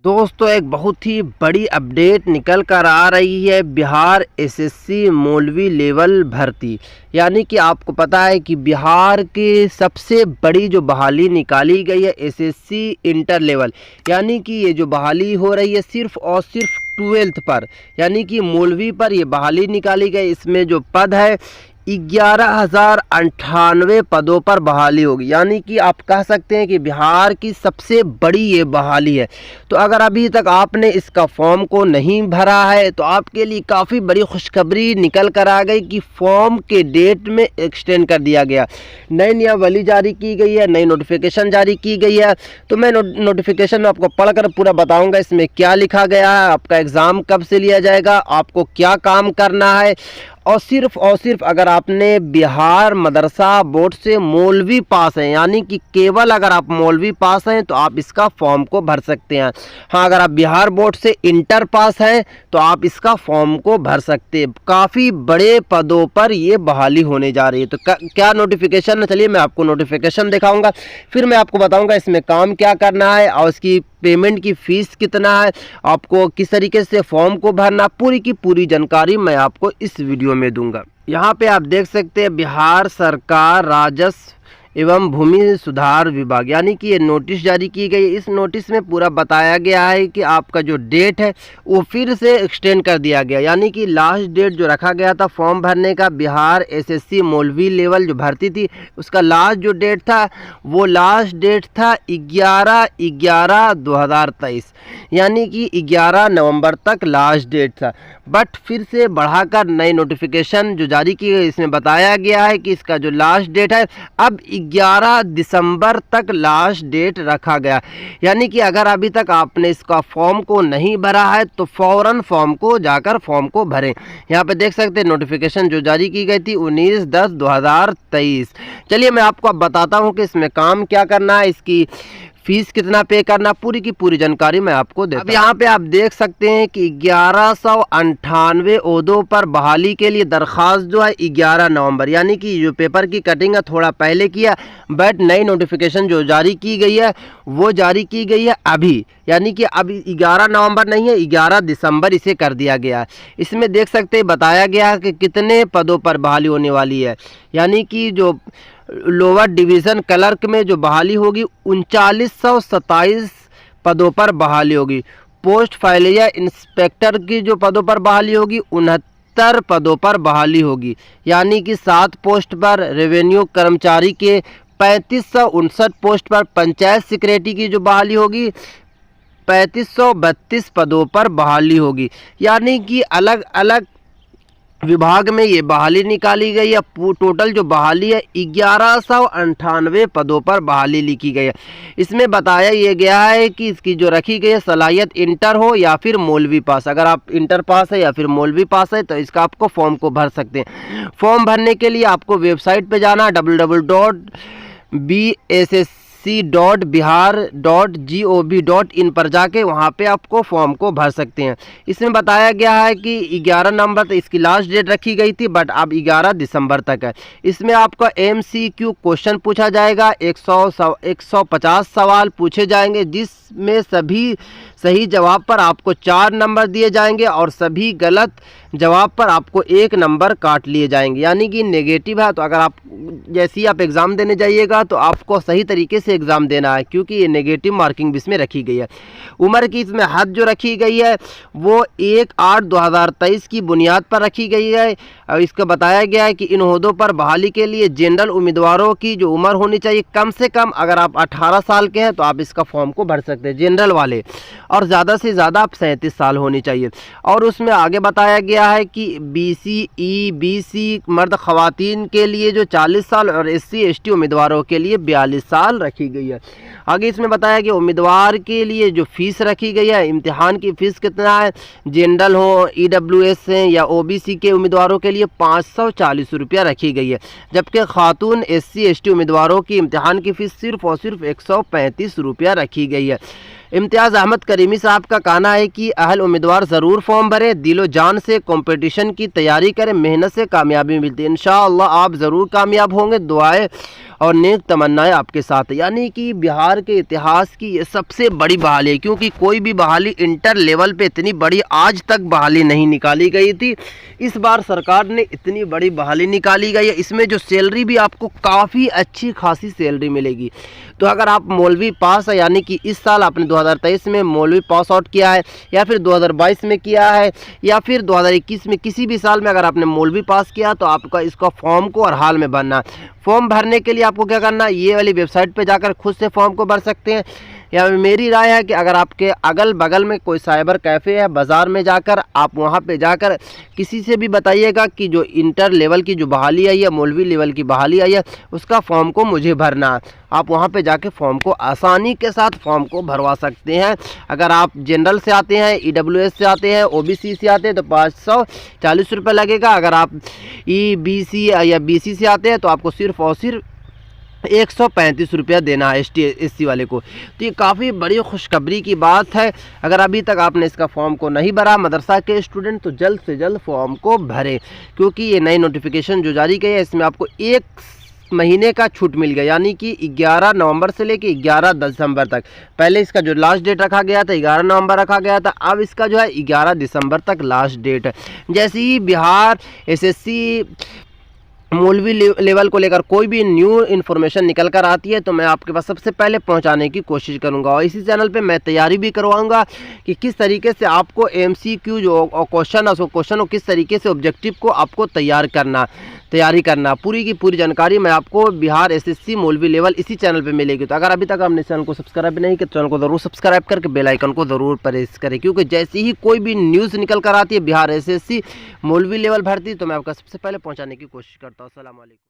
दोस्तों एक बहुत ही बड़ी अपडेट निकल कर आ रही है। बिहार एसएससी मौलवी लेवल भर्ती, यानी कि आपको पता है कि बिहार की सबसे बड़ी जो बहाली निकाली गई है एसएससी इंटर लेवल, यानी कि ये जो बहाली हो रही है सिर्फ और सिर्फ 12th पर, यानी कि मौलवी पर ये बहाली निकाली गई। इसमें जो पद है 11,098 पदों पर बहाली होगी, यानी कि आप कह सकते हैं कि बिहार की सबसे बड़ी ये बहाली है। तो अगर अभी तक आपने इसका फॉर्म को नहीं भरा है तो आपके लिए काफ़ी बड़ी खुशखबरी निकल कर आ गई कि फॉर्म के डेट में एक्सटेंड कर दिया गया। नई नियमावली जारी की गई है, नई नोटिफिकेशन जारी की गई है। तो मैं नोटिफिकेशन में आपको पढ़कर पूरा बताऊंगा इसमें क्या लिखा गया है, आपका एग्ज़ाम कब से लिया जाएगा, आपको क्या काम करना है। और सिर्फ अगर आपने बिहार मदरसा बोर्ड से मौलवी पास हैं, यानी कि केवल अगर आप मौलवी पास हैं तो आप इसका फॉर्म को भर सकते हैं। हाँ, अगर आप बिहार बोर्ड से इंटर पास हैं तो आप इसका फॉर्म को भर सकते हैं। काफ़ी बड़े पदों पर ये बहाली होने जा रही है। तो क्या नोटिफिकेशन है, चलिए मैं आपको नोटिफिकेशन दिखाऊंगा, फिर मैं आपको बताऊंगा इसमें काम क्या करना है और इसकी पेमेंट की फ़ीस कितना है, आपको किस तरीके से फॉर्म को भरना, पूरी की पूरी जानकारी मैं आपको इस वीडियो में दूंगा। यहाँ पे आप देख सकते हैं बिहार सरकार राजस्व एवं भूमि सुधार विभाग, यानी कि ये नोटिस जारी की गई है। इस नोटिस में पूरा बताया गया है कि आपका जो डेट है वो फिर से एक्सटेंड कर दिया गया, यानी कि लास्ट डेट जो रखा गया था फॉर्म भरने का बिहार एसएससी मौलवी लेवल जो भर्ती थी उसका लास्ट जो डेट था वो लास्ट डेट था 11/11/2023, यानी कि 11 नवंबर तक लास्ट डेट था। बट फिर से बढ़ाकर नई नोटिफिकेशन जो जारी की गई इसमें बताया गया है कि इसका जो लास्ट डेट है अब 11 दिसंबर तक लास्ट डेट रखा गया, यानी कि अगर अभी तक आपने इसका फॉर्म को नहीं भरा है तो फ़ौरन फॉर्म को जाकर फॉर्म को भरें। यहाँ पे देख सकते हैं नोटिफिकेशन जो जारी की गई थी 19/10/2023। चलिए मैं आपको अब बताता हूँ कि इसमें काम क्या करना है, इसकी फीस कितना पे करना, पूरी की पूरी जानकारी मैं आपको देता हूं। अब यहाँ पे आप देख सकते हैं कि 1198 ओहदों पर बहाली के लिए दरख्वास्त जो है 11 नवंबर, यानी कि जो पेपर की कटिंग है थोड़ा पहले किया, बट नई नोटिफिकेशन जो जारी की गई है वो जारी की गई है अभी, यानी कि अब 11 नवंबर नहीं है 11 दिसंबर इसे कर दिया गया है। इसमें देख सकते हैं बताया गया है कि कितने पदों पर बहाली होने वाली है, यानी कि जो लोअर डिवीज़न क्लर्क में जो बहाली होगी 3927 पदों पर बहाली होगी। पोस्ट फाइलिया इंस्पेक्टर की जो पदों पर बहाली होगी 69 पदों पर बहाली होगी, यानी कि 7 पोस्ट पर रेवेन्यू कर्मचारी के 3559 पोस्ट पर पंचायत सेक्रेटरी की जो बहाली होगी 3532 पदों पर बहाली होगी, यानी कि अलग अलग विभाग में ये बहाली निकाली गई है। टोटल जो बहाली है 1198 पदों पर बहाली लिखी गई है। इसमें बताया ये गया है कि इसकी जो रखी गई है सलाहियत इंटर हो या फिर मौलवी पास। अगर आप इंटर पास है या फिर मौलवी पास है तो इसका आपको फॉर्म को भर सकते हैं। फॉर्म भरने के लिए आपको वेबसाइट पे जाना www.bssc.bihar.gov.in पर जाके वहाँ पे आपको फॉर्म को भर सकते हैं। इसमें बताया गया है कि 11 नवंबर तक इसकी लास्ट डेट रखी गई थी, बट अब 11 दिसंबर तक है। इसमें आपका MCQ क्वेश्चन पूछा जाएगा, 150 सवाल पूछे जाएंगे, जिसमें सभी सही जवाब पर आपको 4 नंबर दिए जाएंगे और सभी गलत जवाब पर आपको 1 नंबर काट लिए जाएंगे, यानी कि नेगेटिव है। तो अगर आप जैसे ही आप एग्ज़ाम देने जाइएगा तो आपको सही तरीके से एग्ज़ाम देना है, क्योंकि ये नेगेटिव मार्किंग भी इसमें रखी गई है। उम्र की इसमें हद जो रखी गई है वो 1/8/2023 की बुनियाद पर रखी गई है। और इसका बताया गया है कि इन ओहदों पर बहाली के लिए जनरल उम्मीदवारों की जो उम्र होनी चाहिए कम से कम, अगर आप 18 साल के हैं तो आप इसका फॉर्म को भर सकते हैं जनरल वाले, और ज़्यादा से ज़्यादा आप 37 साल होनी चाहिए। और उसमें आगे बताया गया है कि BC EBC मर्द ख़वातीन के लिए जो 40 साल और SC ST उम्मीदवारों के लिए 42 साल रखी गई है। आगे इसमें बताया कि उम्मीदवार के लिए जो फ़ीस रखी गई है, इम्तिहान की फ़ीस कितना है, जनरल हो EWS हैं या OBC के उम्मीदवारों के लिए 540 रुपया रखी गई है, जबकि खातून SC ST उम्मीदवारों की इम्तिहान की फ़ीस सिर्फ़ और सिर्फ 135 रुपया रखी गई है। इम्तियाज़ अहमद करीमी साहब का कहना है कि अहल उम्मीदवार ज़रूर फॉर्म भरें, दिलो जान से कंपटीशन की तैयारी करें, मेहनत से कामयाबी मिलती है। इंशाअल्लाह आप ज़रूर कामयाब होंगे, दुआएं और नेक तमन्नाएं आपके साथ है। यानी कि बिहार के इतिहास की ये सबसे बड़ी बहाली है, क्योंकि कोई भी बहाली इंटर लेवल पे इतनी बड़ी आज तक बहाली नहीं निकाली गई थी। इस बार सरकार ने इतनी बड़ी बहाली निकाली गई है, इसमें जो सैलरी भी आपको काफ़ी अच्छी खासी सैलरी मिलेगी। तो अगर आप मौलवी पास है, यानी कि इस साल आपने 2023 में मौलवी पास आउट किया है, या फिर 2022 में किया है, या फिर 2021 में, किसी भी साल में अगर आपने मौलवी पास किया तो आपका इसका फॉर्म को हर हाल में भरना। फॉर्म भरने के लिए आपको क्या करना है, ये वाली वेबसाइट पे जाकर खुद से फॉर्म को भर सकते हैं, या मेरी राय है कि अगर आपके अगल बगल में कोई साइबर कैफ़े है, बाज़ार में जाकर आप वहाँ पे जाकर किसी से भी बताइएगा कि जो इंटर लेवल की जो बहाली आई है, मौलवी लेवल की बहाली आई है, उसका फॉर्म को मुझे भरना है। आप वहाँ पे जाके फॉर्म को आसानी के साथ फॉर्म को भरवा सकते हैं। अगर आप जनरल से आते हैं, EWS से आते हैं, OBC से आते हैं तो 540 रुपये लगेगा। अगर आप EBC या BC से आते हैं तो आपको सिर्फ और सिर्फ 135 रुपया देना है ST/SC वाले को। तो ये काफ़ी बड़ी खुशखबरी की बात है। अगर अभी तक आपने इसका फॉर्म को नहीं भरा मदरसा के स्टूडेंट, तो जल्द से जल्द फॉर्म को भरें, क्योंकि ये नई नोटिफिकेशन जो जारी की है इसमें आपको 1 महीने का छूट मिल गया, यानी कि 11 नवंबर से लेके 11 दिसंबर तक। पहले इसका जो लास्ट डेट रखा गया था 11 नवंबर रखा गया था, अब इसका जो है 11 दिसंबर तक लास्ट डेट है। जैसे ही बिहार SSC मौलवी लेवल को लेकर कोई भी न्यू इन्फॉर्मेशन निकल कर आती है तो मैं आपके पास सबसे पहले पहुंचाने की कोशिश करूंगा, और इसी चैनल पे मैं तैयारी भी करवाऊंगा कि किस तरीके से आपको MCQ जो क्वेश्चन है, उसको क्वेश्चन को किस तरीके से ऑब्जेक्टिव को आपको तैयारी करना पूरी की पूरी जानकारी मैं आपको बिहार SSC मौलवी लेवल इसी चैनल पे मिलेगी। तो अगर अभी तक आपने चैनल को सब्सक्राइब नहीं किया तो चैनल को ज़रूर सब्सक्राइब करके बेल आइकन को ज़रूर प्रेस करें, क्योंकि जैसे ही कोई भी न्यूज़ निकल कर आती है बिहार SSC मौलवी लेवल भर्ती, तो मैं आपका सबसे पहले पहुँचाने की कोशिश करता हूँ। अस्सलाम वालेकुम।